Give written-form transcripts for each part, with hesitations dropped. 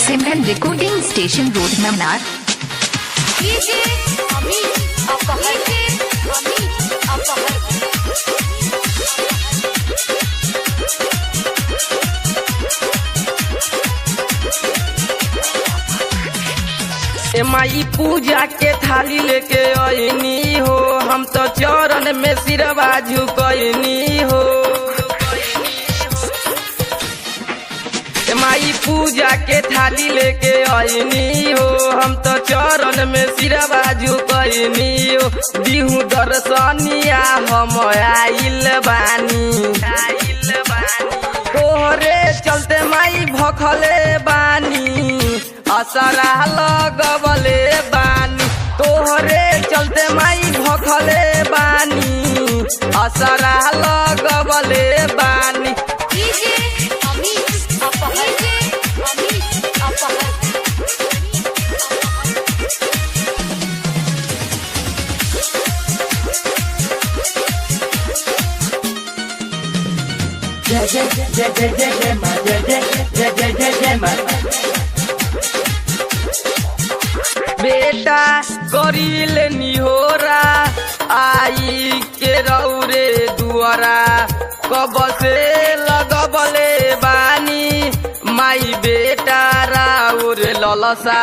Simran recording station road Mamnar. माई पूजा के थाली लेके आईनी हो, हम तो चरण में सिरवा झुकनी हो। माई पूजा के थाली लेके आईनी हो, हम तो चरण में सिरवा झुकनी हो। दिहु दर्शनिया हम आइल बानी, तोहरे चलते माई भखले बानी, असरा लगवले बानी। तोहरे चलते माई भखले बानी, असरा लगवले बानी। बेटा करील निहोरा आई के रौरे दुआरा, कब से लगबले बानी माई बेटा राउर ललसा।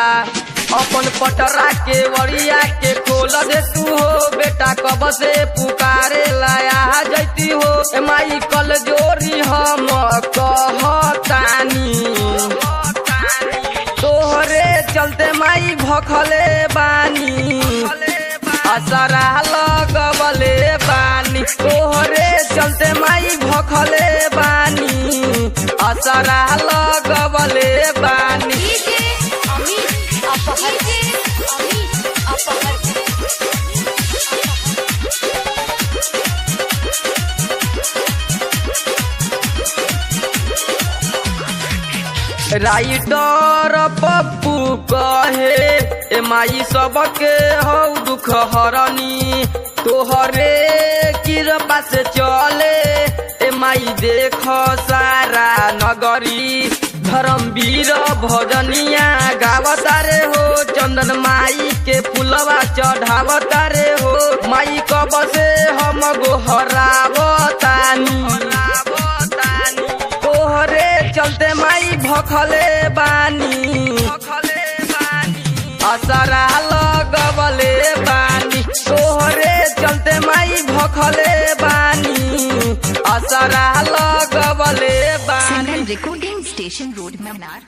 अपन पटरा के वरिया के खोल दे तू हो, बेटा कब से पुकारे लाया जैती हो। माई कल जोरी हम कहतानी, तोहरे चलते माई भखले बानी, असरा लगवले बानी। तोहरे चलते माई भखले बानी, असरा लगवले बानी। राइटर पप्पू कहे ए माई सबके हौ दुख हरनी, तोहरे कृपा से चले ए माई देख सारा नगरी। धर्मवीर भजनिया गावतारे हो, चंदन माई के फुलवा चढ़ावतारे हो। माई कब से हम गोहरावतानी, तोहरे चलते माई भखले बानी, असरा लगवले बानी। तोहरे चलते माई भखले बानी, असरा लगवले बानी। Simran recording station road ममनार।